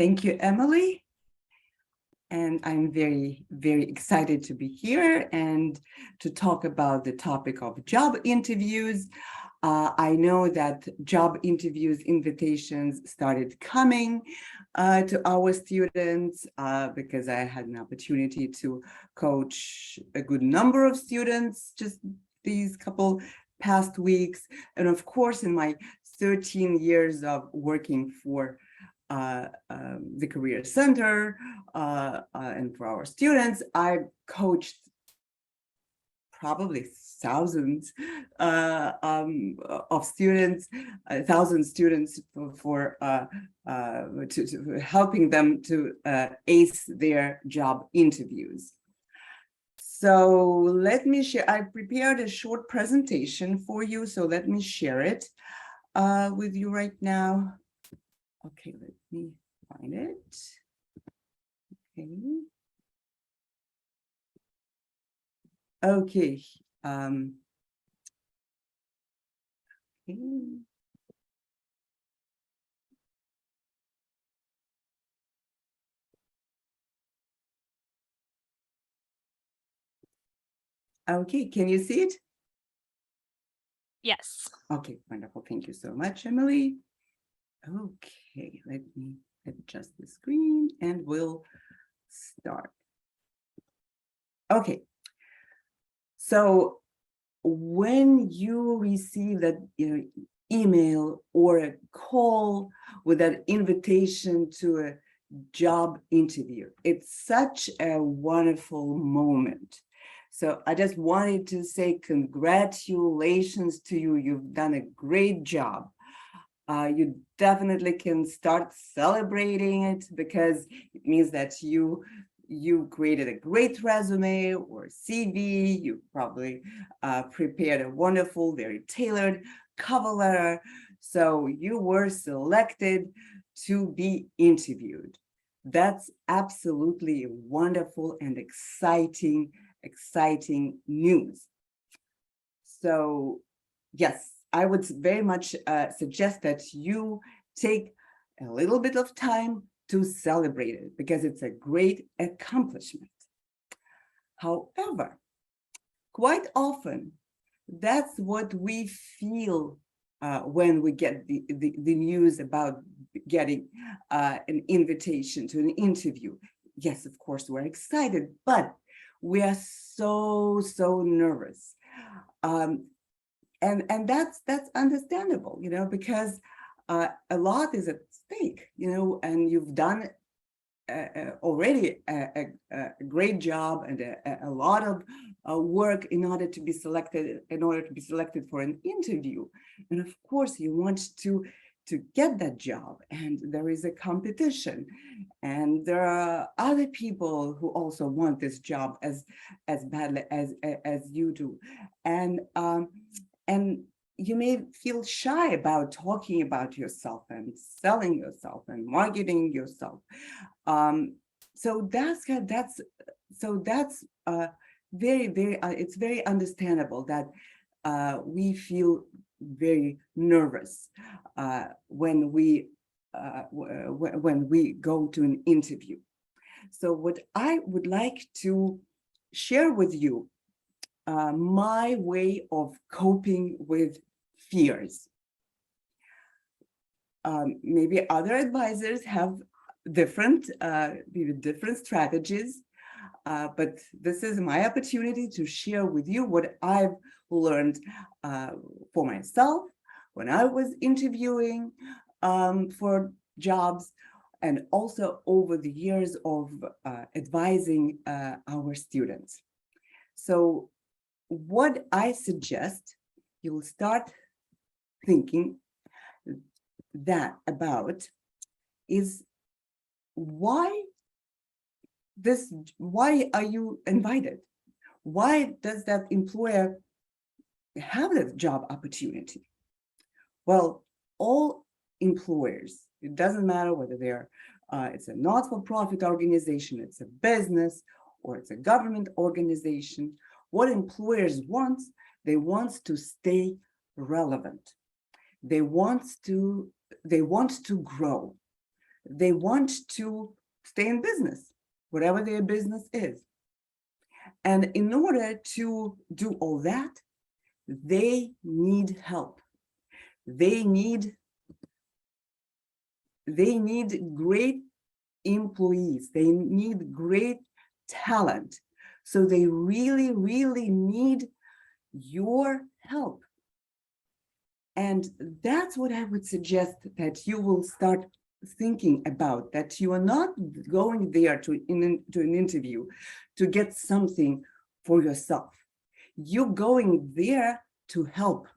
Thank you, Emily. And I'm very, very excited to be here and to talk about the topic of job interviews. I know that job interviews invitations started coming to our students because I had an opportunity to coach a good number of students just these couple past weeks. And of course, in my 13 years of working for the Career Center and for our students, I coached probably thousands of students, 1,000 students for helping them to ace their job interviews. So let me share. I prepared a short presentation for you, so let me share it with you right now. Okay, let me find it. Okay. Okay. Okay, can you see it? Yes. Okay, wonderful. Thank you so much, Emily. Okay, let me adjust the screen and we'll start. Okay, so when you receive that email or a call with that invitation to a job interview, it's such a wonderful moment. So I just wanted to say congratulations to you. You've done a great job. You definitely can start celebrating it because it means that you created a great resume or CV. You probably prepared a wonderful, very tailored cover letter. So you were selected to be interviewed. That's absolutely wonderful and exciting news. So yes, I would very much suggest that you take a little bit of time to celebrate it because it's a great accomplishment. However, quite often, that's what we feel when we get the news about getting an invitation to an interview. Yes, of course, we're excited, but we are so nervous. And that's understandable, because a lot is at stake, and you've done already a great job and a lot of work in order to be selected for an interview. And of course, you want to get that job, and there is a competition, and there are other people who also want this job as badly as you do, and you may feel shy about talking about yourself and selling yourself and marketing yourself. So that's very it's very understandable that we feel very nervous when we go to an interview. So what I would like to share with you my way of coping with fears. Maybe other advisors have different strategies, but this is my opportunity to share with you what I've learned for myself when I was interviewing for jobs, and also over the years of advising our students. So what I suggest you'll start thinking that about is why are you invited? Why does that employer have that job opportunity? Well, all employers, it doesn't matter whether it's a not-for-profit organization, it's a business, or it's a government organization. What employers want, they want to stay relevant. They want to grow. they want to stay in business, whatever their business is. And in order to do all that, they need help. They need great employees. They need great talent. So they really, really need your help. And that's what I would suggest that you will start thinking about, that you are not going there to an interview to get something for yourself. You're going there to help,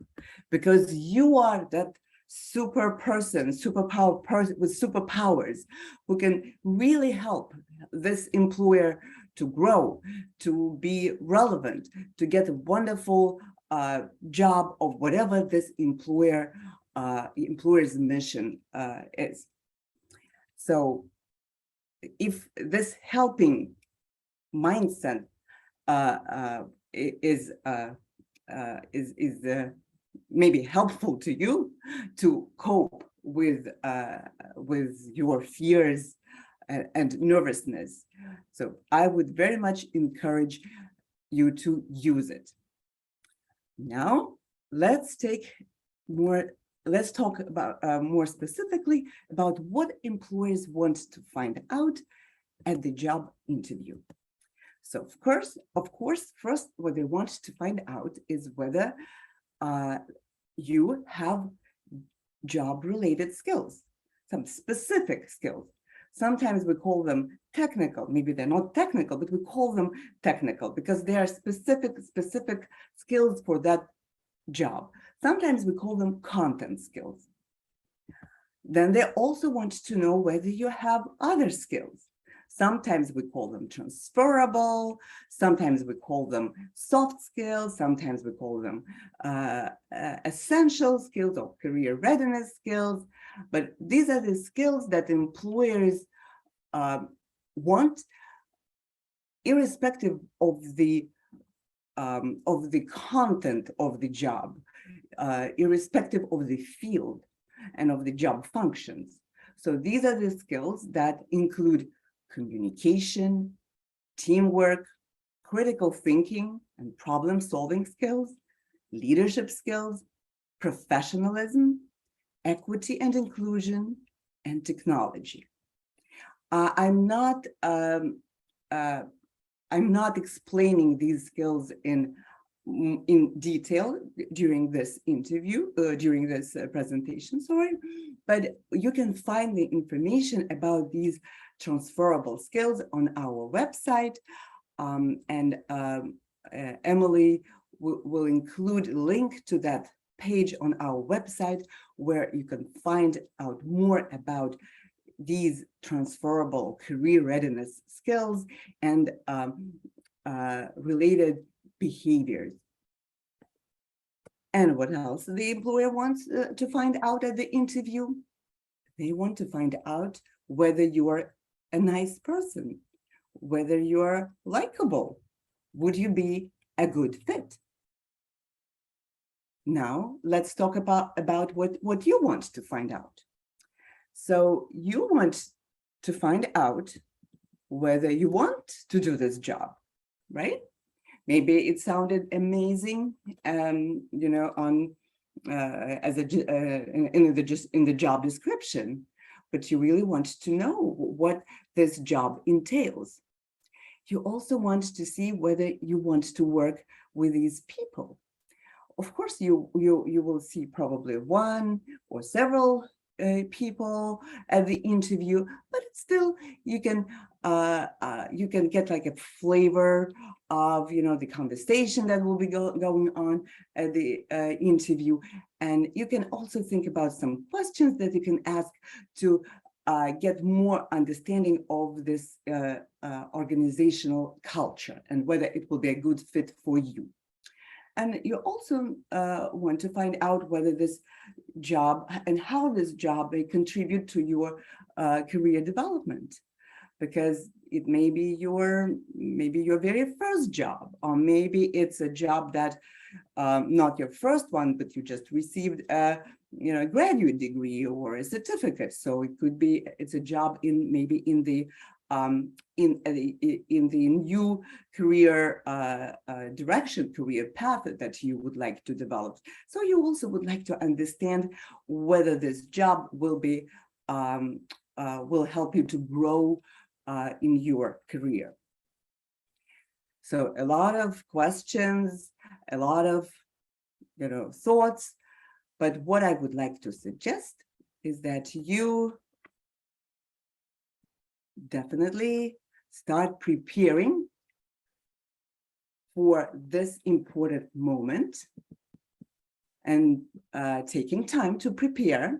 because you are that super person, superpower person with superpowers who can really help this employer to grow, to be relevant, to get a wonderful job of whatever this employer's mission is. So if this helping mindset is maybe helpful to you to cope with your fears and nervousness, so I would very much encourage you to use it. Now, let's talk about more specifically about what employers want to find out at the job interview. So of course, first, what they want to find out is whether you have job-related skills, some specific skills. Sometimes we call them technical. Maybe they're not technical, but we call them technical because they are specific skills for that job. Sometimes we call them content skills. Then they also want to know whether you have other skills. Sometimes we call them transferable, sometimes we call them soft skills, sometimes we call them essential skills or career readiness skills. But these are the skills that employers want, irrespective of the content of the job, irrespective of the field and of the job functions. So these are the skills that include communication, teamwork, critical thinking and problem-solving skills, leadership skills, professionalism, equity and inclusion, and technology. I'm not explaining these skills in detail during this interview, during this presentation, sorry, but you can find the information about these transferable skills on our website, and Emily will include a link to that page on our website where you can find out more about these transferable career readiness skills and related behaviors. And what else the employer wants to find out at the interview? They want to find out whether you are a nice person, whether you are likable. Would you be a good fit? Now, let's talk about what you want to find out. So you want to find out whether you want to do this job, right? Maybe it sounded amazing, you know, on as a in the job description, but you really want to know what this job entails. You also want to see whether you want to work with these people. Of course, you will see probably one or several people at the interview, but still you can get like a flavor of, you know, the conversation that will be going on at the interview, and you can also think about some questions that you can ask to get more understanding of this organizational culture and whether it will be a good fit for you. And you also want to find out whether this job and how this job may contribute to your career development, because it may be your very first job, or maybe it's a job that not your first one, but you just received a graduate degree or a certificate. So it could be, it's a job in maybe in the new career direction, career path that you would like to develop. So you also would like to understand whether this job will be will help you to grow in your career. So a lot of questions, a lot of thoughts, but what I would like to suggest is that you definitely start preparing for this important moment and taking time to prepare.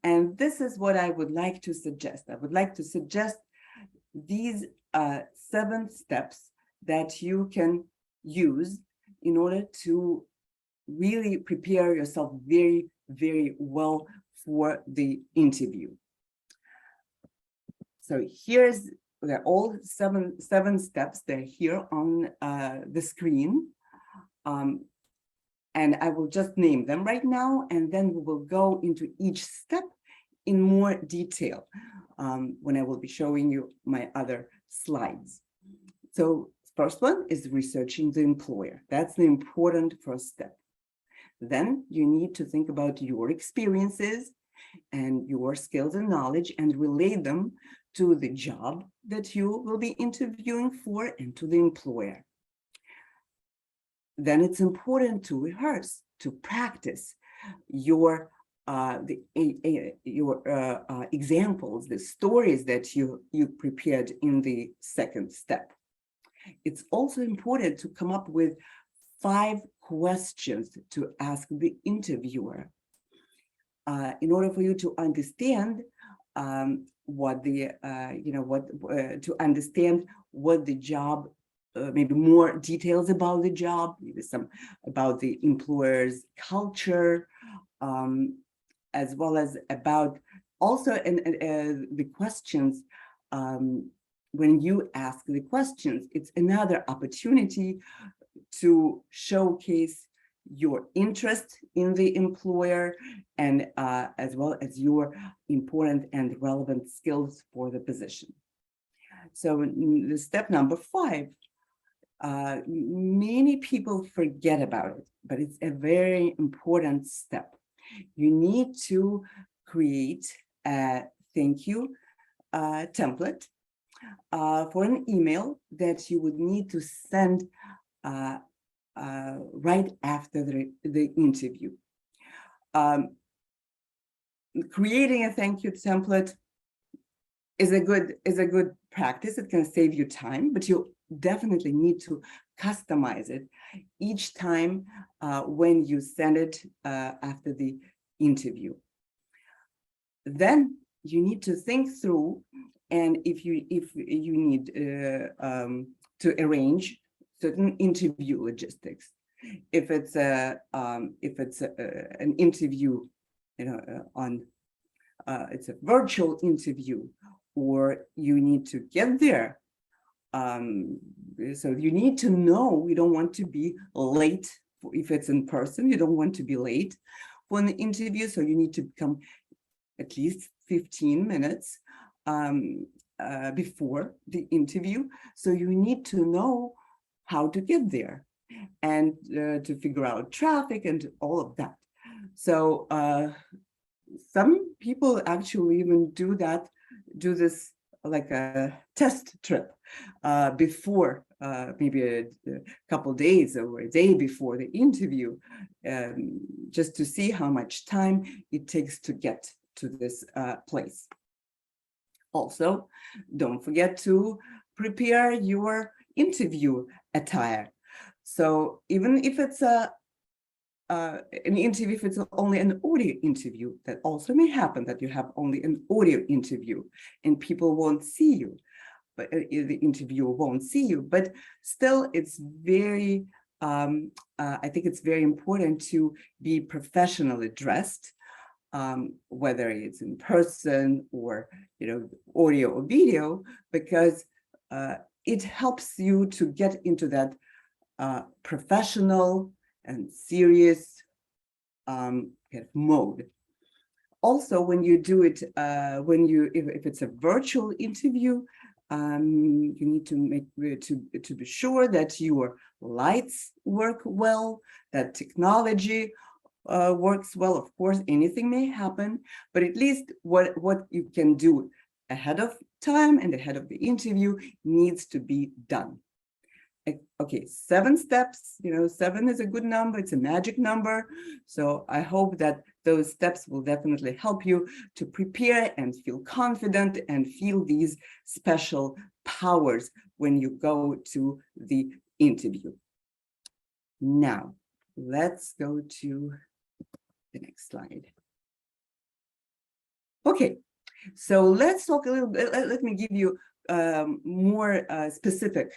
And this is what I would like to suggest. I would like to suggest these 7 steps that you can use in order to really prepare yourself very, very well for the interview. So here's, they're all seven steps. They're here on the screen. And I will just name them right now, and then we will go into each step in more detail when I will be showing you my other slides. So first one is researching the employer. That's the important first step. Then you need to think about your experiences and your skills and knowledge and relate them to the job that you will be interviewing for and to the employer. Then it's important to rehearse, to practice your examples, the stories that you prepared in the second step. It's also important to come up with 5 questions to ask the interviewer in order for you to understand what the to understand what the job, maybe more details about the job, maybe some about the employer's culture, as well as about also the questions. When you ask the questions, it's another opportunity to showcase your interest in the employer and as well as your important and relevant skills for the position. So the step number 5, many people forget about it, but it's a very important step. You need to create a thank you template for an email that you would need to send right after the interview. Creating a thank you template is a good practice. It can save you time, but you definitely need to customize it each time when you send it after the interview. Then you need to think through, and if you need to arrange certain interview logistics. If it's an interview, on it's a virtual interview, or you need to get there. So you need to know, you don't want to be late. If it's in person, you don't want to be late for an interview, so you need to come at least 15 minutes before the interview. So you need to know how to get there and to figure out traffic and all of that. So some people actually even do this like a test trip before, maybe a couple days or a day before the interview, just to see how much time it takes to get to this place. Also, don't forget to prepare your interview attire. So even if it's an interview, if it's only an audio interview, that also may happen, that you have only an audio interview and people won't see you, but the interviewer won't see you. But still, it's very, I think it's very important to be professionally dressed, whether it's in person or audio or video, because it helps you to get into that professional and serious kind of mode. Also, when you do it, if it's a virtual interview, you need to make to be sure that your lights work well, that technology works well. Of course, anything may happen, but at least what you can do ahead of time and ahead of the interview needs to be done. Okay, 7 steps, 7 is a good number, it's a magic number. So I hope that those steps will definitely help you to prepare and feel confident and feel these special powers when you go to the interview. Now, let's go to the next slide. Okay, so let's talk a little bit, let me give you more specific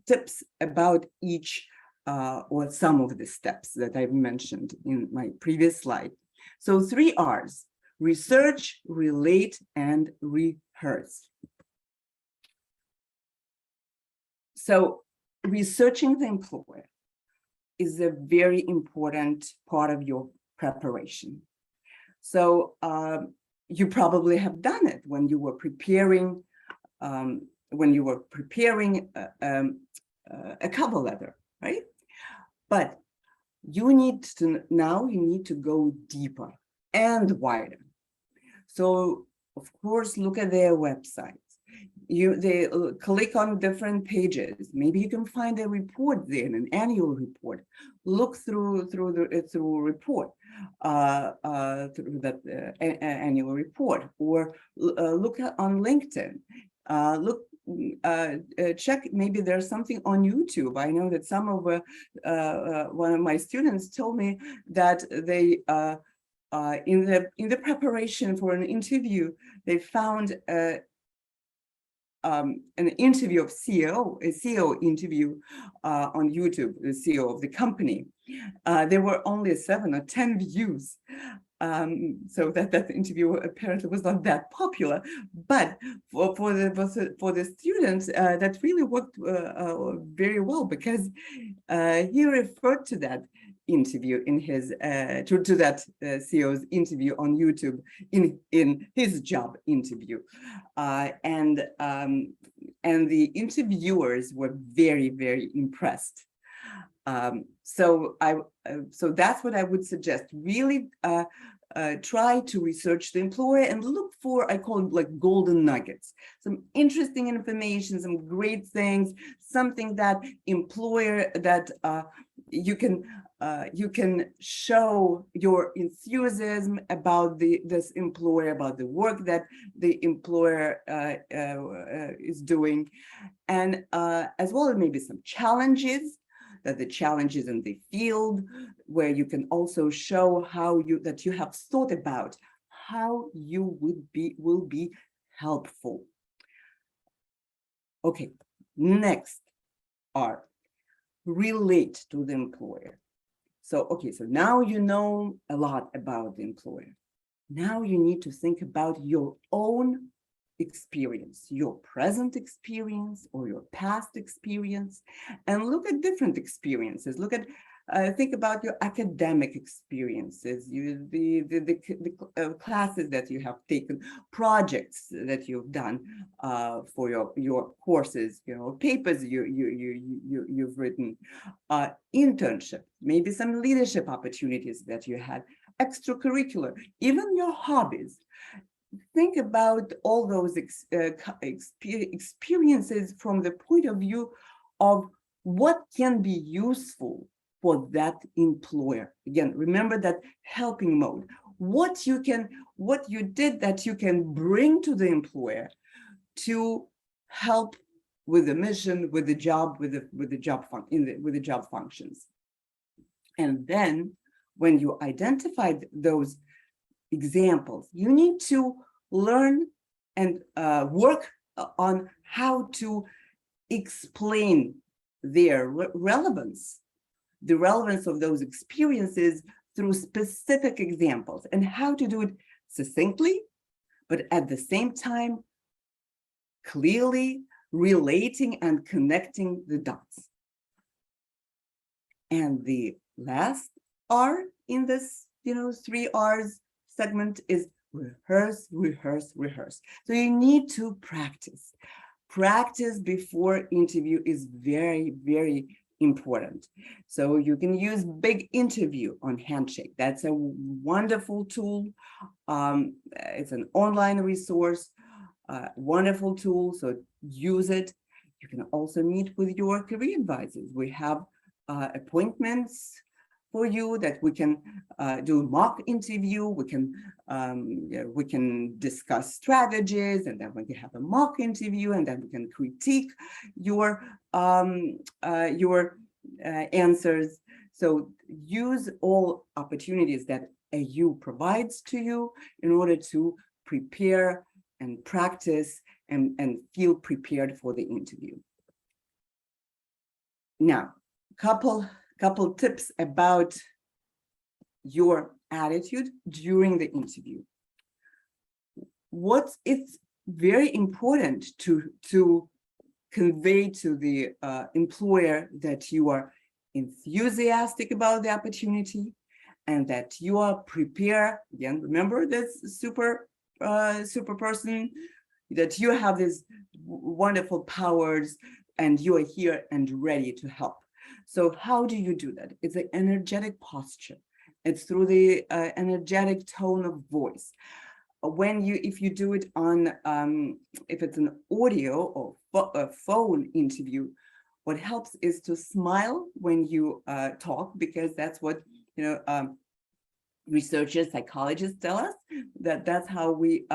tips about each or some of the steps that I've mentioned in my previous slide. So 3 R's: research, relate, and rehearse. So researching the employer is a very important part of your preparation. So you probably have done it when you were preparing a cover letter, right? But you need to go deeper and wider. So of course, look at their websites. They click on different pages. Maybe you can find a report there, an annual report. Look through report, through that annual report, or look on LinkedIn. Check, maybe there's something on YouTube. I know that some of one of my students told me that they in the preparation for an interview, they found an interview of a CEO interview on YouTube, the CEO of the company. There were only 7 or 10 views. So that interview apparently was not that popular, but for the students, that really worked very well, because he referred to that interview in his to that CEO's interview on YouTube in his job interview, and the interviewers were very, very impressed. So that's what I would suggest. Really try to research the employer and look for, I call it like golden nuggets, some interesting information, some great things, something that employer that you can show your enthusiasm about this employer, about the work that the employer is doing, and as well as maybe some challenges, that the challenges in the field, where you can also show how that you have thought about how you will be helpful. Okay, next are relate to the employer. So, okay, so now you know a lot about the employer. Now you need to think about your own experience, your present experience or your past experience, and look at different experiences. Look at, think about your academic experiences, the classes that you have taken, projects that you've done for your courses, papers you've written, internship, maybe some leadership opportunities that you had, extracurricular, even your hobbies. Think about all those experiences from the point of view of what can be useful for that employer. Again, remember that helping mode. What you did that you can bring to the employer to help with the mission, with the job, with the job functions. And then when you identified those examples, you need to learn and work on how to explain their relevance, the relevance of those experiences through specific examples, and how to do it succinctly, but at the same time, clearly relating and connecting the dots. And the last R in this three R's segment is rehearse, rehearse, rehearse. So you need to practice. Practice before interview is very, very important. So you can use Big Interview on Handshake. That's a wonderful tool. It's an online resource, wonderful tool. So use it. You can also meet with your career advisors. We have appointments for you that we can do a mock interview. We can discuss strategies, and then we can have a mock interview, and then we can critique your answers. So use all opportunities that AU provides to you in order to prepare and practice and feel prepared for the interview. Now, couple tips about your attitude during the interview. It's very important to convey to the employer that you are enthusiastic about the opportunity and that you are prepared. Again, remember this super person, that you have these wonderful powers and you are here and ready to help. So how do you do that? It's an energetic posture. It's through the energetic tone of voice. If you do it on, if it's an audio or a phone interview, what helps is to smile when you talk, because that's what, researchers, psychologists tell us, that's how we,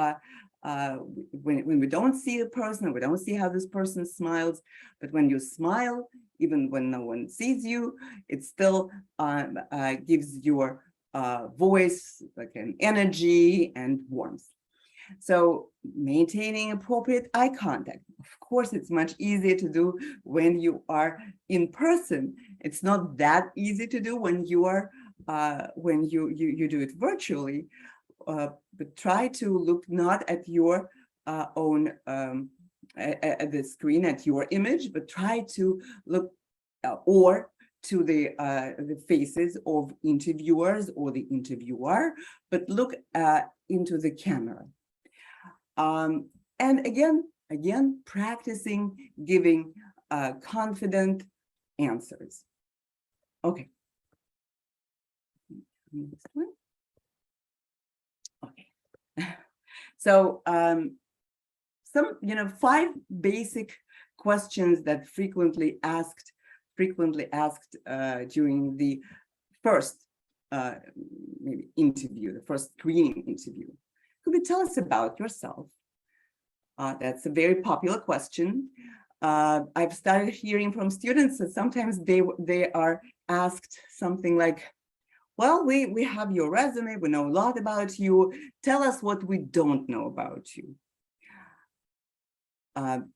when we don't see a person, we don't see how this person smiles, but when you smile, even when no one sees you, it still gives your voice like an energy and warmth. So maintaining appropriate eye contact. Of course, it's much easier to do when you are in person. It's not that easy to do when you are when you do it virtually. But try to look not at your own at the screen, at your image, but try to look or to the faces of interviewers or the interviewer, but look into the camera. And again, practicing giving confident answers. Okay. Next one. Okay. So some, 5 basic questions that frequently asked during the first maybe interview, the first screening interview. Could you tell us about yourself? That's a very popular question. I've started hearing from students that sometimes they are asked something like, well, we have your resume, we know a lot about you. Tell us what we don't know about you. The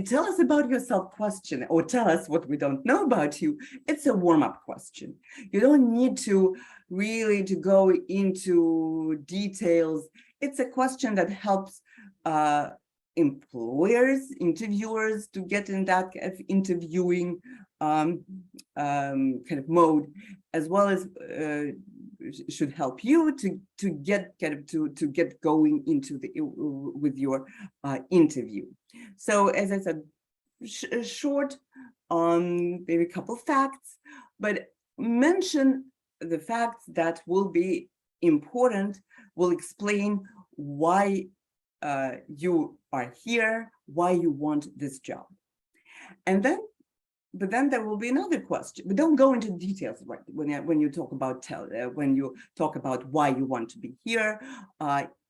tell us about yourself question, or tell us what we don't know about you, it's a warm-up question. You don't need to really to go into details. It's a question that helps employers, interviewers to get in that kind of interviewing kind of mode, as well as should help you to get going into with your interview. So as I said, short maybe a couple facts, but mention the facts that will be important, will explain why you are here, why you want this job. But then there will be another question. But don't go into details, right? When you talk about why you want to be here,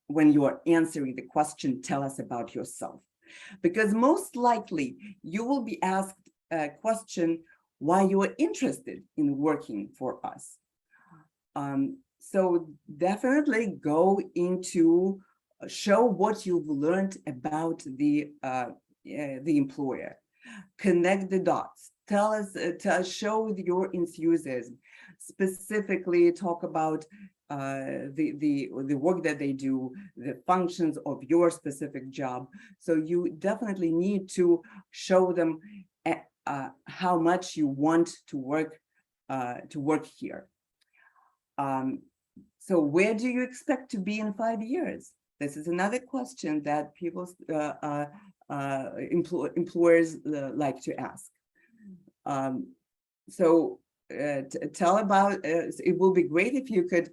when you are answering the question, tell us about yourself. Because most likely you will be asked a question why you are interested in working for us. So definitely go into show what you've learned about the employer. Connect the dots. Tell us, show your enthusiasm. Specifically, talk about the work that they do, the functions of your specific job. So you definitely need to show them how much you want to work here. So where do you expect to be in 5 years? This is another question that people, employers like to ask. So tell about, it will be great if you could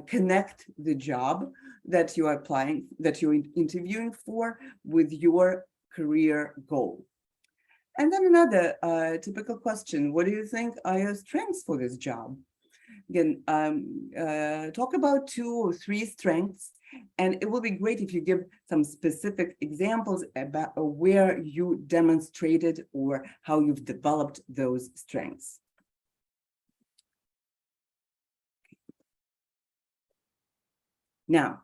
connect the job that you are applying, that you're interviewing for, with your career goal. And then another typical question: what do you think are your strengths for this job? Again, talk about 2 or 3 strengths, and it will be great if you give some specific examples about where you demonstrated or how you've developed those strengths. Now,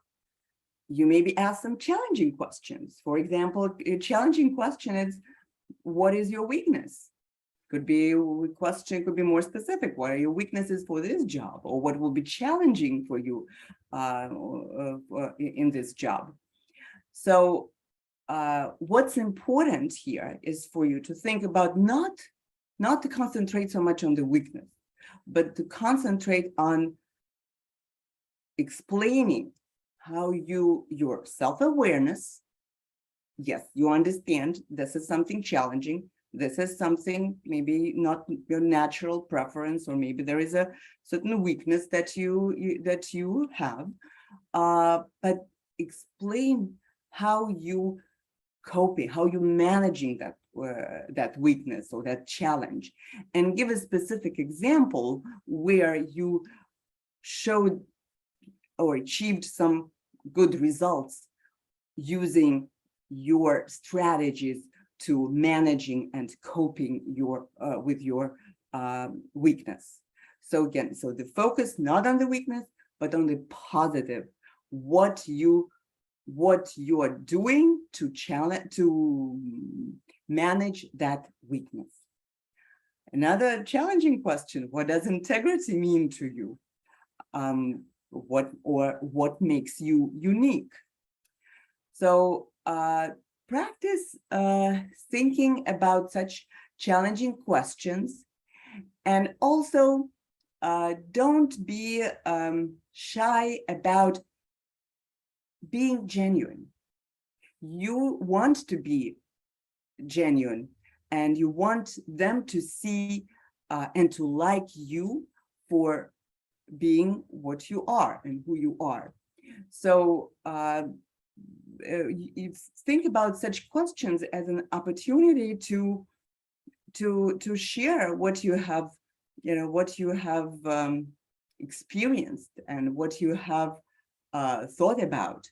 you may be asked some challenging questions. For example, a challenging question is, what is your weakness? Could be a question, could be more specific. What are your weaknesses for this job? Or what will be challenging for you in this job? So what's important here is for you to think about not to concentrate so much on the weakness, but to concentrate on explaining how your self-awareness, yes, you understand this is something challenging, this is something maybe not your natural preference, or maybe there is a certain weakness that you have, but explain how you coping, how you managing that weakness or that challenge, and give a specific example where you showed or achieved some good results using your strategies to managing and coping with your weakness. So again, so the focus not on the weakness, but on the positive, what you are doing to manage that weakness. Another challenging question: what does integrity mean to you? What makes you unique? So practice thinking about such challenging questions, and also don't be shy about being genuine. You want to be genuine, and you want them to see and to like you for being what you are and who you are. So you think about such questions as an opportunity to share what you have, experienced and what you have thought about.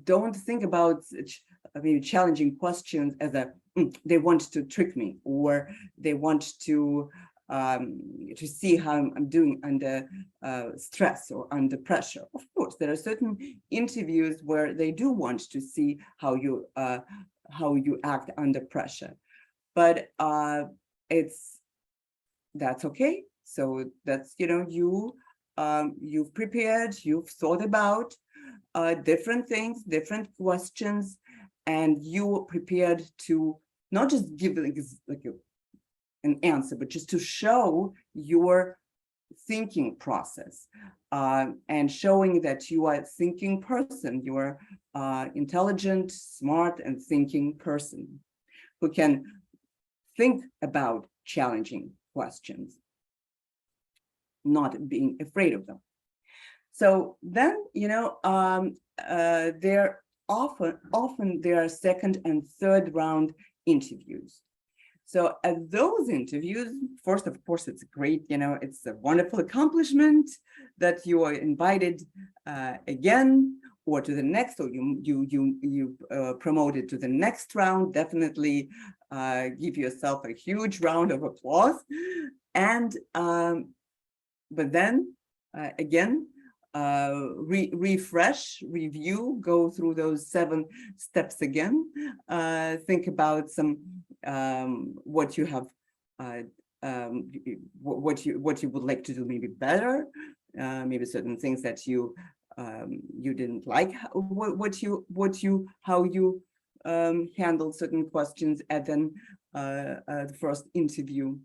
Don't think about such maybe challenging questions as they want to trick me, or they want to see how I'm doing under stress or under pressure. Of course, there are certain interviews where they do want to see how you act under pressure, but that's okay. So that's, you've prepared, you've thought about different things, different questions, and you prepared to not just give an answer, but just to show your thinking process, and showing that you are a thinking person, you are intelligent, smart, and thinking person who can think about challenging questions, not being afraid of them. So then, there often there are second and third round interviews. So at those interviews, first, of course, it's great, it's a wonderful accomplishment that you are invited again, or to the next, or you promoted to the next round. Definitely give yourself a huge round of applause. And but then again, refresh, review, go through those 7 steps again. Think about some what you have, what you would like to do maybe better, maybe certain things that you didn't like, how you handled certain questions at the first interview.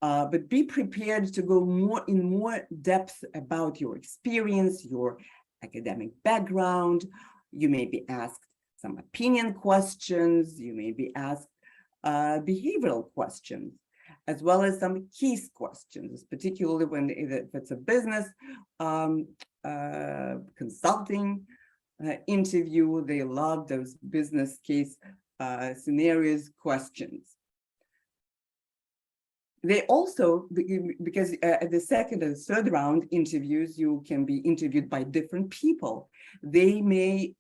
but be prepared to go more depth about your experience, your academic background. You may be asked some opinion questions. You may be asked behavioral questions, as well as some case questions, particularly when if it's a business consulting interview. They love those business case scenarios questions. They also, because at the second and third round interviews, you can be interviewed by different people. They may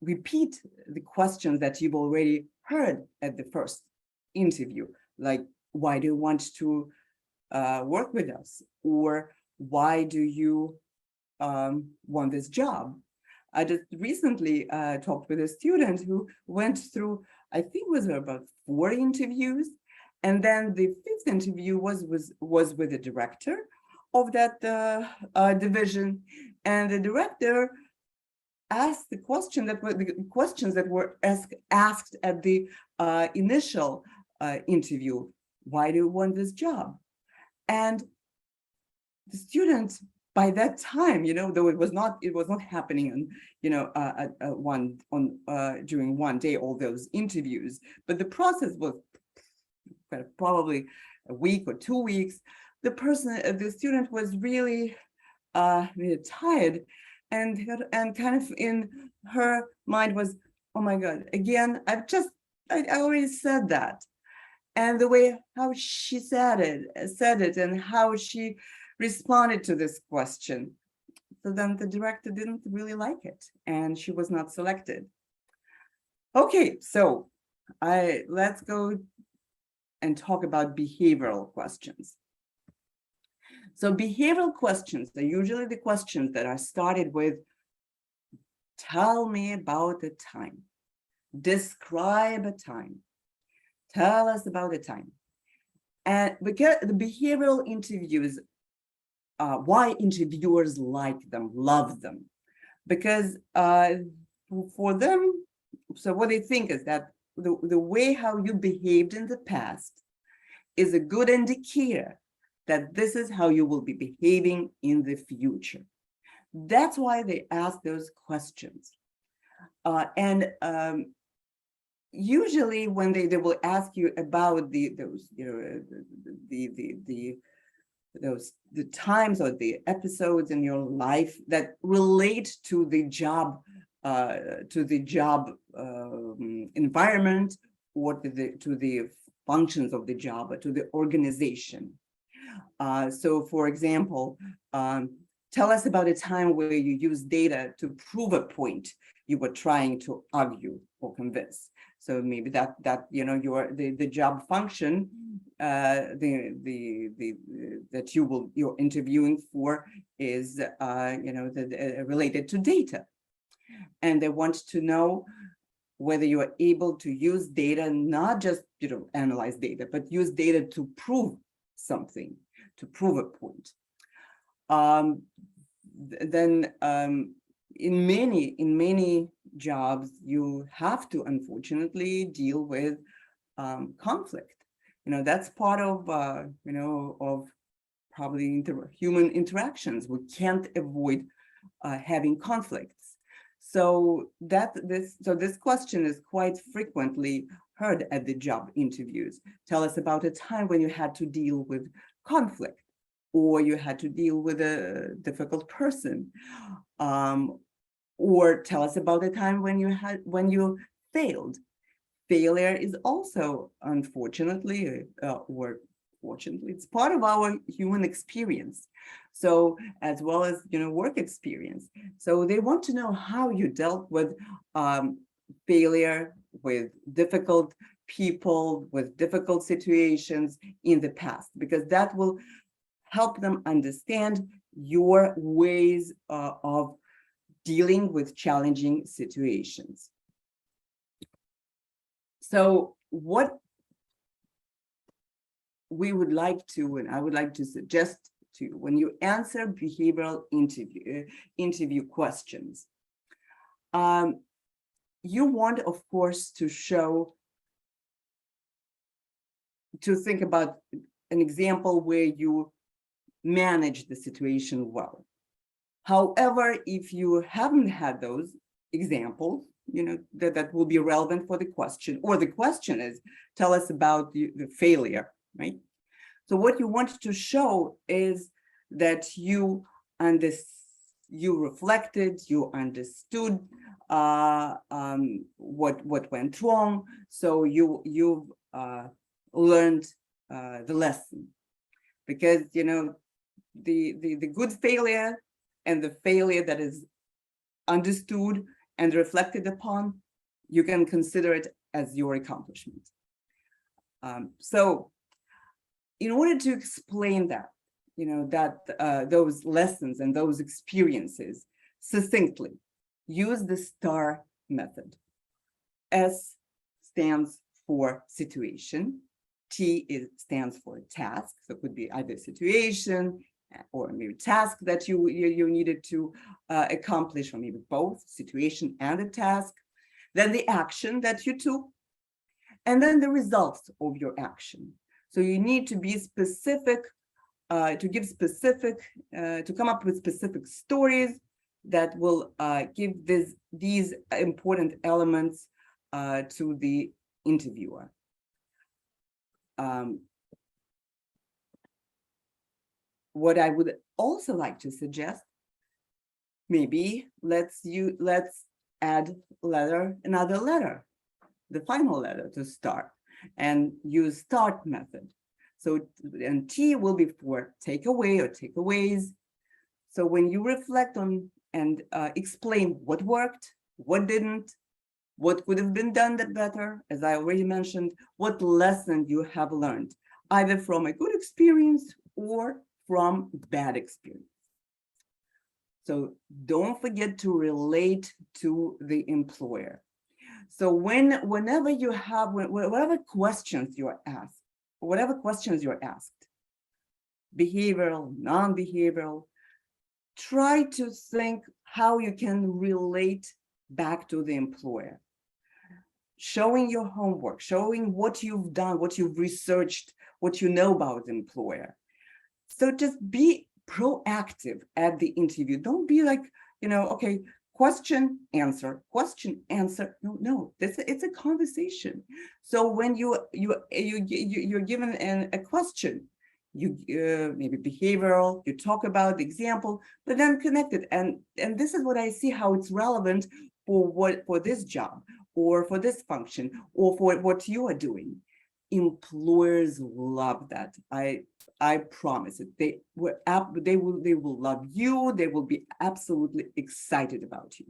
repeat the questions that you've already heard at the first interview, like, why do you want to work with us? Or why do you want this job? I just recently talked with a student who went through, I think it was about 4 interviews. And then the 5th interview was with the director of that division. And the director asked the questions that were asked at the initial interview. Why do you want this job? And the student, by that time, though it was not happening on, during one day, all those interviews, but the process was probably a week or 2 weeks. The student was really tired, and kind of in her mind was, oh my God, again, I already said that. And the way how she said it and how she responded to this question. So then the director didn't really like it, and she was not selected. Okay, so let's go and talk about behavioral questions. So behavioral questions are usually the questions that are started with, tell me about a time, describe a time, tell us about a time. And because the behavioral interviews, why interviewers like them, love them, because for them, so what they think is that the way how you behaved in the past is a good indicator that this is how you will be behaving in the future. That's why they ask those questions. Usually when they will ask you about the times or the episodes in your life that relate to the job environment, or to the functions of the job, or to the organization. So for example, tell us about a time where you used data to prove a point you were trying to argue or convince. So maybe that the job function that you're interviewing for is related to data, and they want to know whether you are able to use data, not just analyze data, but use data to prove something, to prove a point. In many jobs, you have to unfortunately deal with conflict. That's part of of probably human interactions. We can't avoid having conflicts. So this question is quite frequently heard at the job interviews. Tell us about a time when you had to deal with conflict, or you had to deal with a difficult person, or tell us about a time when you failed. Failure is also, unfortunately, or fortunately, it's part of our human experience. So as well as work experience. So they want to know how you dealt with failure, with difficult people, with difficult situations in the past, because that will help them understand your ways of dealing with challenging situations. So what we would like to, and I would like to suggest to you, when you answer behavioral interview questions, you want, of course, to show to think about an example where you manage the situation well. However, if you haven't had those examples, that will be relevant for the question, or the question is, tell us about the failure, right? So what you want to show is that you reflected, you understood what went wrong, so you've learned the lesson. Because the good failure and the failure that is understood and reflected upon, you can consider it as your accomplishment. So in order to explain that, those lessons and those experiences succinctly, use the STAR method. S stands for situation. T stands for task. So it could be either situation or maybe task that you needed to accomplish, or maybe both, situation and a task. Then the action that you took, and then the results of your action. So you need to be specific, to come up with specific stories that will give these important elements to the interviewer. What I would also like to suggest, maybe let's add another letter, the final letter to start, and use START method. So, and T will be for takeaway or takeaways. So when you reflect on and explain what worked, what didn't, what could have been done better, as I already mentioned, what lesson you have learned, either from a good experience or from bad experience. So don't forget to relate to the employer. So whenever you have, whatever questions you're asked, behavioral, non-behavioral, try to think how you can relate back to the employer. Showing your homework, showing what you've done, what you've researched, what you know about the employer. So just be proactive at the interview. Don't be like, okay, question, answer, question, answer. No, it's a conversation. So when you're given a question, you maybe behavioral, you talk about the example, but then connect it. And this is what I see how it's relevant for this job, or for this function, or for what you are doing. Employers love that. I promise it. They will love you. They will be absolutely excited about you.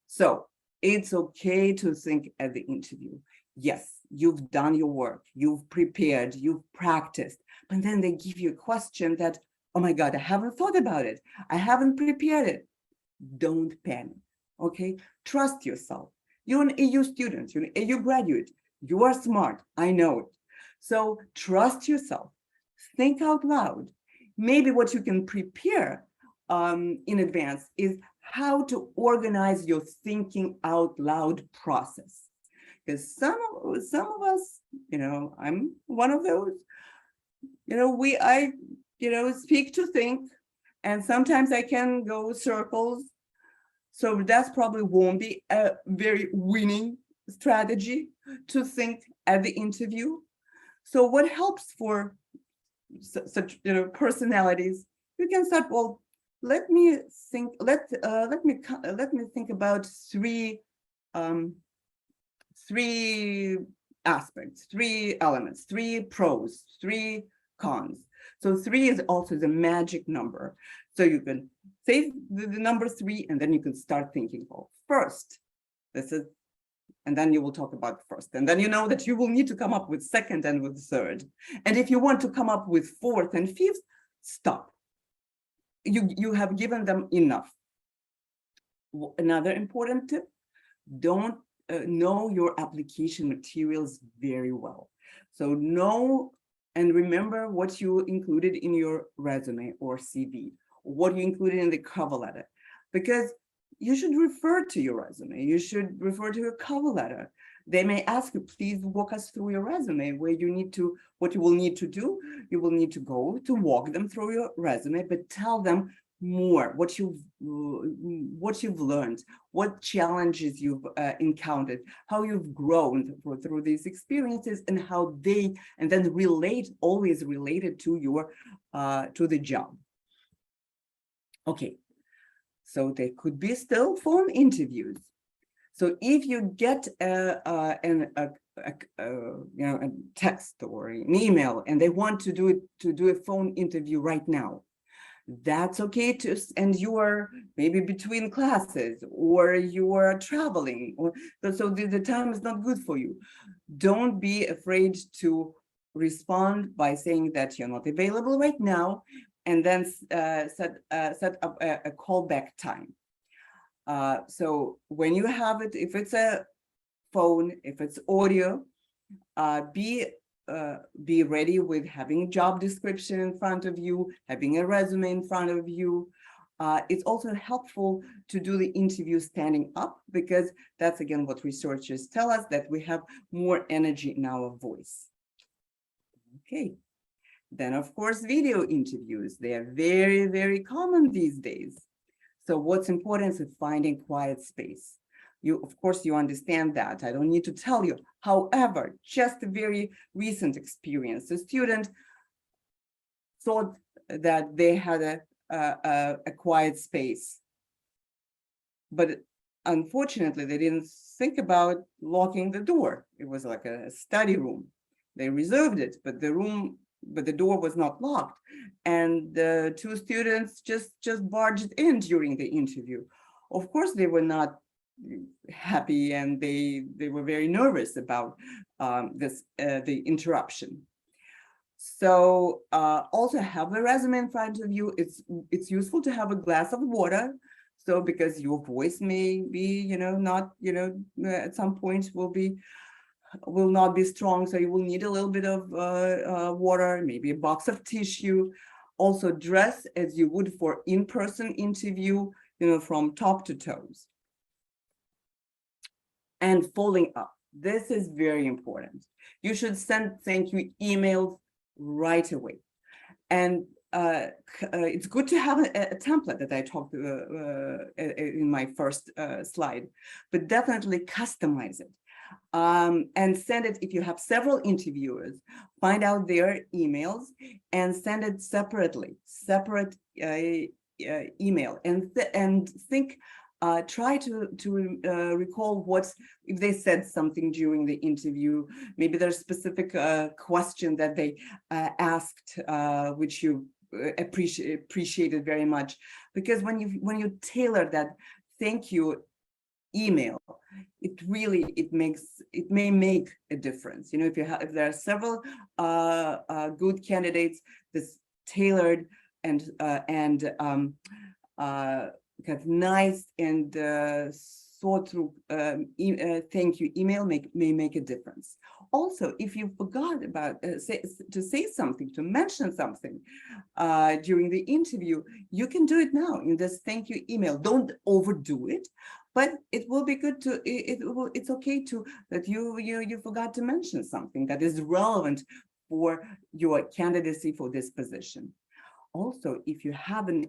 So it's okay to think at the interview. Yes, you've done your work, you've prepared, you've practiced, but then they give you a question that, oh my God, I haven't thought about it. I haven't prepared it. Don't panic, okay? Trust yourself. You're an AU student, you're an AU graduate. You are smart, I know it. So trust yourself, think out loud. Maybe what you can prepare in advance is how to organize your thinking out loud process. Because some of us, I'm one of those, I speak to think, and sometimes I can go circles. So that's probably won't be a very winning strategy to think at the interview. So what helps for such personalities, you can start, well, let me think about three aspects, 3 elements, 3 pros, 3 cons. So 3 is also the magic number. So you can say the number 3, and then you can start thinking, well, first, this is, and then you will talk about first. And then you know that you will need to come up with second and with third. And if you want to come up with fourth and fifth, stop. You have given them enough. Another important tip, don't know your application materials very well. So know and remember what you included in your resume or CV, what you included in the cover letter. Because you should refer to your resume. You should refer to your cover letter. They may ask you, please walk us through your resume, where you need to, what you will need to do. You will need to go to walk them through your resume, but tell them more what you've learned, what challenges you've encountered, how you've grown through these experiences, and how they, and then always related to your to the job. Okay, so there could be still phone interviews. So if you get a text or an email and they want to do a phone interview right now, that's okay too. And you are maybe between classes, or you are traveling, or so the time is not good for you. Don't be afraid to respond by saying that you're not available right now, and then set up a callback time. So when you have it, if it's a phone, if it's audio, be ready with having a job description in front of you, having a resume in front of you. It's also helpful to do the interview standing up, because that's again what researchers tell us, that we have more energy in our voice. Okay. Then of course, video interviews, they are very, very common these days. So what's important is finding quiet space. Of course, you understand that. I don't need to tell you. However, just a very recent experience, a student thought that they had a quiet space, but unfortunately, they didn't think about locking the door. It was like a study room. They reserved it, but the door was not locked, and the two students just barged in during the interview. Of course, they were not happy, and they were very nervous about the interruption. So also have a resume in front of you. It's useful to have a glass of water, so because your voice may be not at some point will not be strong, so you will need a little bit of water, maybe a box of tissue. Also dress as you would for in-person interview, from top to toes. And following up, this is very important. You should send thank you emails right away. And it's good to have a template that I talked in my first slide, but definitely customize it. And send it, if you have several interviewers, find out their emails and send it separately, separate email, and think, try to recall if they said something during the interview. Maybe there's a specific question that they asked, which you appreciated very much, because when you tailor that thank you email, it may make a difference. If there are several good candidates, this tailored and kind of nice and thought through thank you email may make a difference. Also, if you forgot about to say something, to mention something during the interview, you can do it now in this thank you email. Don't overdo it, but it will be good to it's okay to that you forgot to mention something that is relevant for your candidacy for this position. Also, if you have an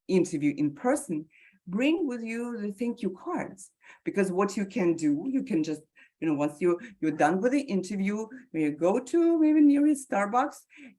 interview in person, bring with you the thank you cards, because what you can do, you can just once you're done with the interview, you go to maybe nearest Starbucks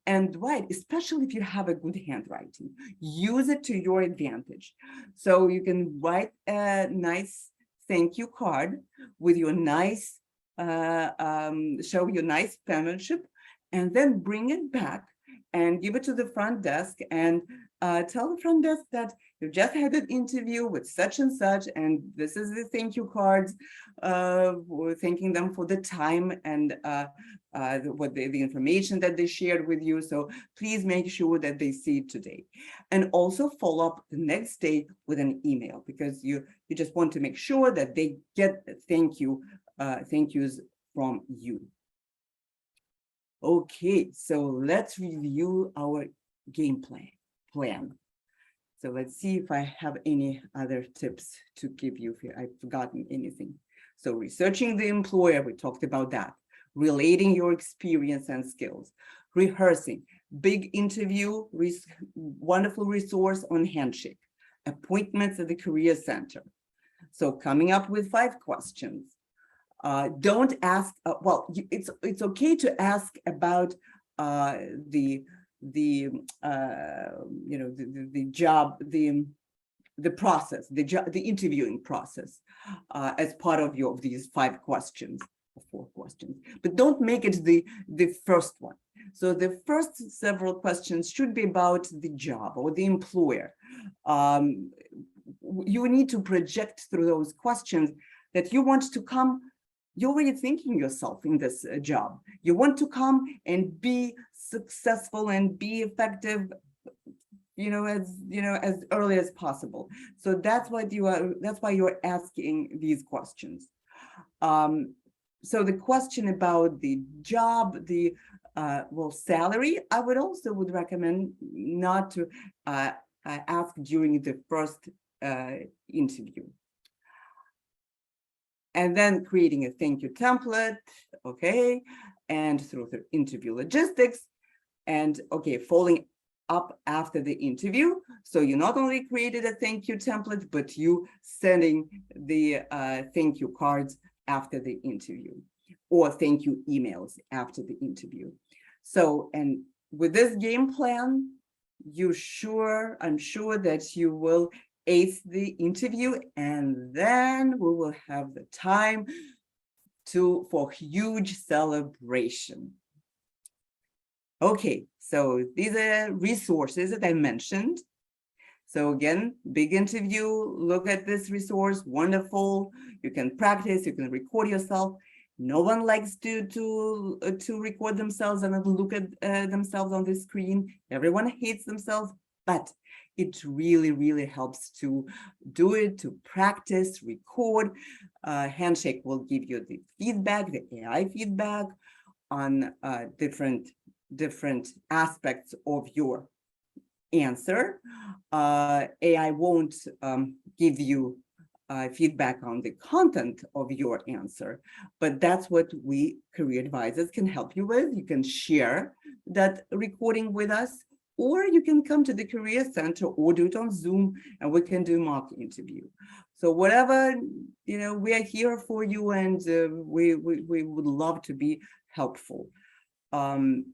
and write, especially if you have a good handwriting, use it to your advantage. So you can write a nice thank you card with your nice, show your nice penmanship, and then bring it back and give it to the front desk and tell the front desk that you just had an interview with such and such, and this is the thank you cards, thanking them for the time and the information that they shared with you. So please make sure that they see it today, and also follow up the next day with an email, because you just want to make sure that they get thank yous from you. Okay, so let's review our game plan. So let's see if I have any other tips to give you if I've forgotten anything. So researching the employer, we talked about that. Relating your experience and skills. Rehearsing, big interview, wonderful resource on Handshake. Appointments at the Career Center. So coming up with 5 questions. Don't ask, it's okay to ask about the job, the process, the interviewing process as part of these 5 questions, 4 questions, but don't make it the first one. So the first several questions should be about the job or the employer. You need to project through those questions that you want to come. You're already thinking yourself in this job. You want to come and be successful and be effective, as early as possible. So that's what that's why you're asking these questions. So the question about the job, the salary, I would recommend not to ask during the first interview. And then creating a thank you template, okay, and through the interview logistics, and okay, following up after the interview. So you not only created a thank you template, but you sending the thank you cards after the interview, or thank you emails after the interview. So, and with this game plan, I'm sure that you will ace the interview, and then we will have the time for huge celebration. Okay, so these are resources that I mentioned. So again, big interview, look at this resource, wonderful. You can practice, you can record yourself. No one likes to record themselves and look at themselves on the screen. Everyone hates themselves, but it really, really helps to do it, to practice, record. Handshake will give you the feedback, the AI feedback on different aspects of your answer. AI won't give you feedback on the content of your answer, but that's what we career advisors can help you with. You can share that recording with us, or you can come to the Career Center or do it on Zoom and we can do mock interview. So whatever, we are here for you, and we would love to be helpful. And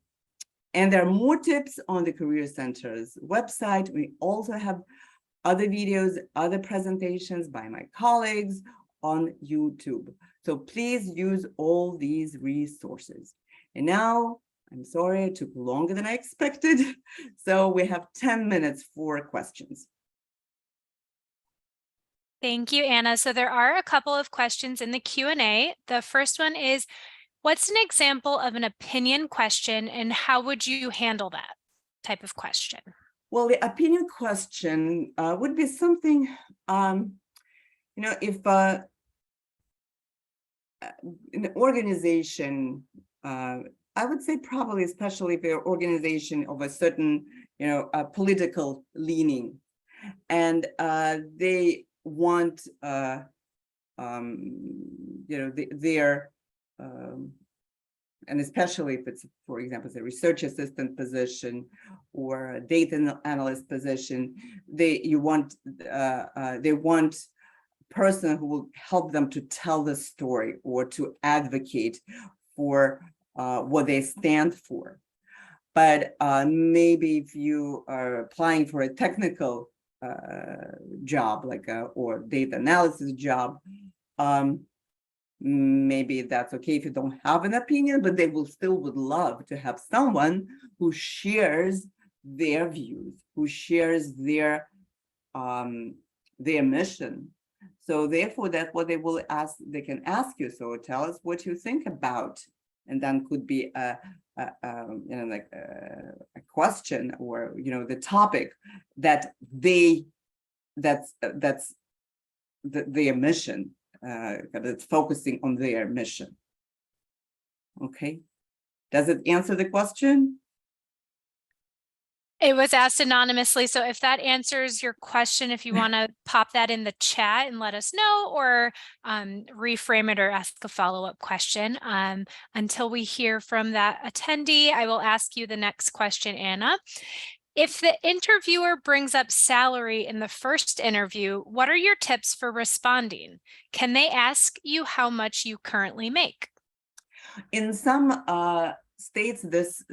there are more tips on the Career Center's website. We also have other videos, other presentations by my colleagues on YouTube. So please use all these resources. And now, I'm sorry, it took longer than I expected. So we have 10 minutes for questions. Thank you, Anna. So there are a couple of questions in the Q&A. The first one is, what's an example of an opinion question, and how would you handle that type of question? Well, the opinion question would be something, if an organization, I would say probably, especially if they're organization of a certain, political leaning, and they want, and especially if it's, for example, it's a research assistant position or a data analyst position, they want person who will help them to tell the story or to advocate for what they stand for. But maybe if you are applying for a technical job, like or data analysis job, maybe that's okay if you don't have an opinion, but they would love to have someone who shares their views, who shares their mission. So therefore, that's what they will ask. They can ask you. So tell us what you think about, and then could be a question, or the topic that that's their mission. It's focusing on their mission. Okay, does it answer the question? It was asked anonymously. So if that answers your question, if you want to pop that in the chat and let us know, or reframe it or ask a follow-up question. Until we hear from that attendee, I will ask you the next question, Anna. If the interviewer brings up salary in the first interview, what are your tips for responding? Can they ask you how much you currently make? In some states, this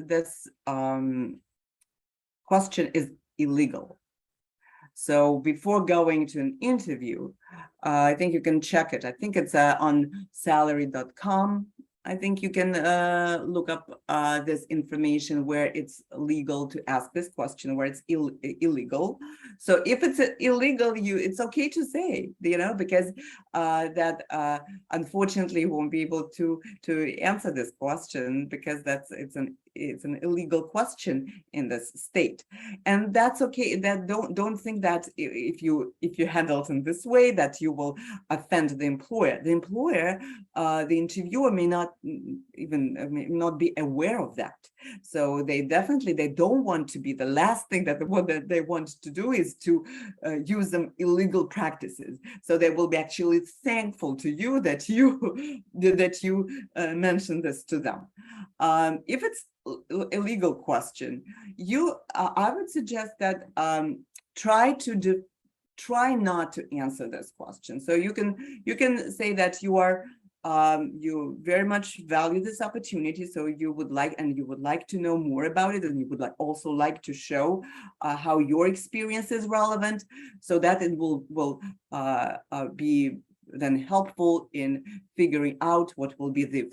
question is illegal. So before going to an interview, I think you can check it. I think it's on salary.com. I think you can look up this information where it's legal to ask this question, where it's illegal. So if it's illegal, it's okay to say, because that unfortunately won't be able to answer this question, because it's an illegal question in this state, and that's okay. That don't think that if you handle it in this way that you will offend the employer. The employer, the interviewer may not be aware of that. So they don't want to be the last thing that they want to do is to use some illegal practices. So they will be actually thankful to you that you mentioned this to them. If it's illegal question, I would suggest that try not to answer this question. So you can say that you very much value this opportunity, so you would like to know more about it, and you would also like to show how your experience is relevant, so that it will be then helpful in figuring out what will be the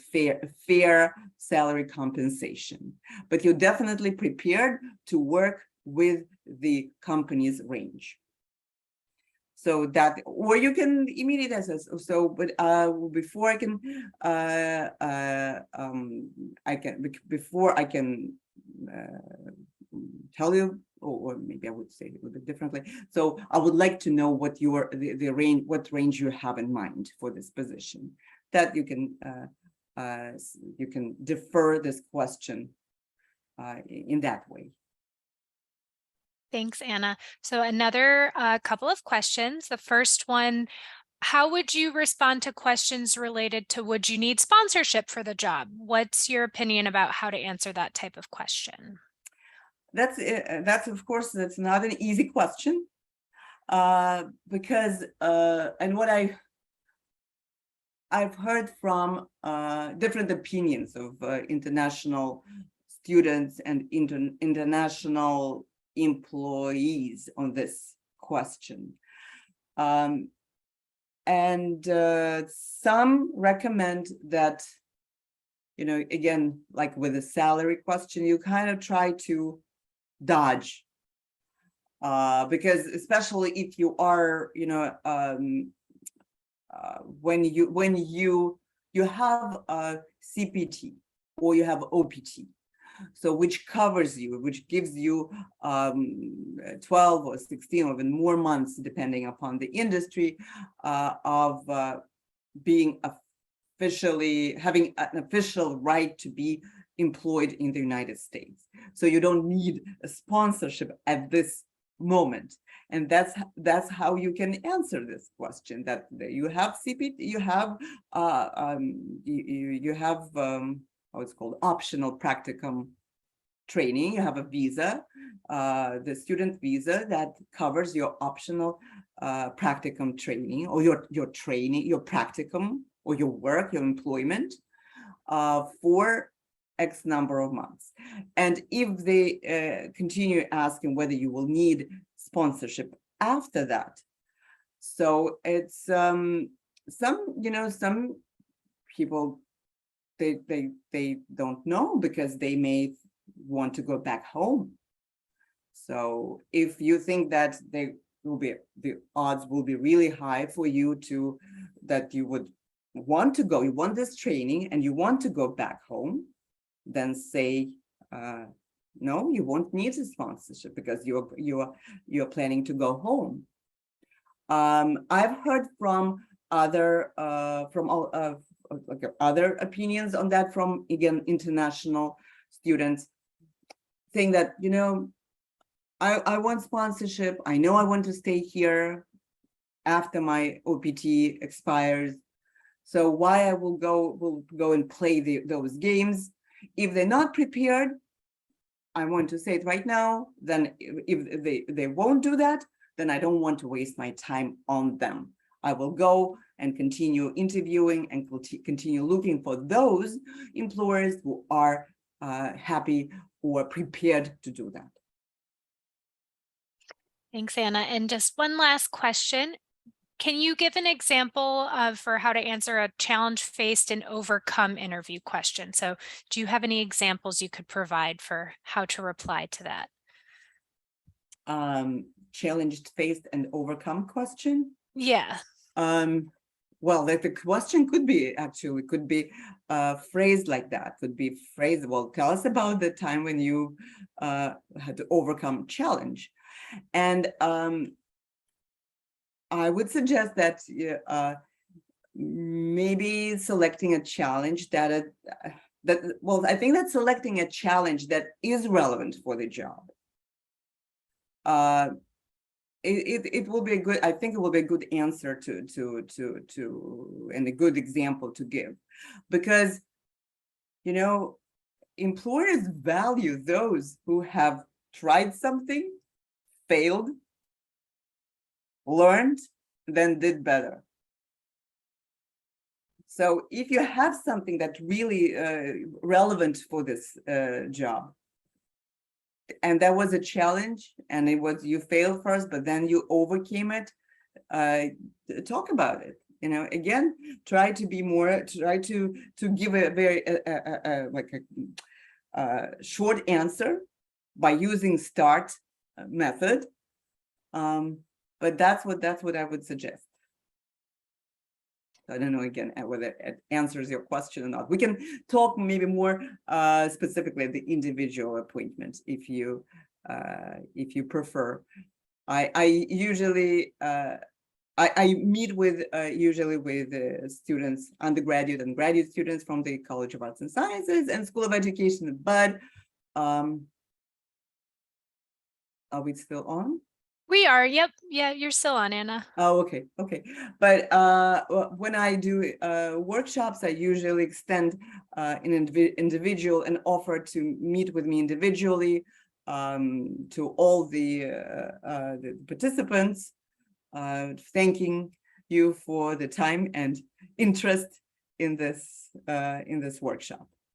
fair salary compensation. But you're definitely prepared to work with the company's range. So that, or you can immediately assess. So, but before I can, before I can tell you, or maybe I would say it a little bit differently. So I would like to know what the range, what range you have in mind for this position. That you can defer this question in that way. Thanks, Anna. So another couple of questions. The first one, how would you respond to questions related to would you need sponsorship for the job? What's your opinion about how to answer that type of question? That's of course, that's not an easy question, because and what I've heard from different opinions of international students and international employees on this question. And some recommend that, again, like with the salary question, you kind of try to dodge, because especially if you are, when you have a CPT or you have OPT, so which covers you, which gives you 12 or 16 or even more months, depending upon the industry, of being having an official right to be employed in the United States. So you don't need a sponsorship at this moment. And that's how you can answer this question, that you have CPT, you have you have how it's called, optional practicum training. You have a visa, the student visa, that covers your optional practicum training, or your training, your practicum, or your work, your employment, for X number of months. And if they continue asking whether you will need sponsorship after that, so it's some people, they don't know, because they may want to go back home. So if you think that the odds will be really high for you that you would want to go, you want this training and you want to go back home, then say no, you won't need a sponsorship because you're planning to go home. I've heard from other other opinions on that, from, again, international students, saying that I want sponsorship. I know I want to stay here after my OPT expires. So why I will go and play those games. If they're not prepared, I want to say it right now, then if they won't do that, then I don't want to waste my time on them. I will go and continue interviewing and continue looking for those employers who are happy or prepared to do that. Thanks, Anna. And just one last question. Can you give an example of for how to answer a challenge faced and overcome interview question? So do you have any examples you could provide for how to reply to that? Challenged, faced, and overcome question? Yeah. Well, the question could be phrased like that, could be phrased, well, tell us about the time when you had to overcome challenge. And I would suggest that maybe selecting a challenge that I think that selecting a challenge that is relevant for the job. It will be a good, I think it will be a good answer to and a good example to give, because employers value those who have tried something, failed, learned, then did better. So if you have something that's really relevant for this job, and that was a challenge, and it was you failed first, but then you overcame it, talk about it. Again, try to give a very short answer by using START method. But that's what I would suggest. I don't know again whether it answers your question or not. We can talk maybe more specifically at the individual appointment if you prefer. I usually I meet with usually with students, undergraduate and graduate students from the College of Arts and Sciences and School of Education. But are we still on? We are. Yep. Yeah, you're still on, Anna. Oh, okay. But when I do workshops, I usually extend an individual an offer to meet with me individually to all the participants, thanking you for the time and interest in this workshop.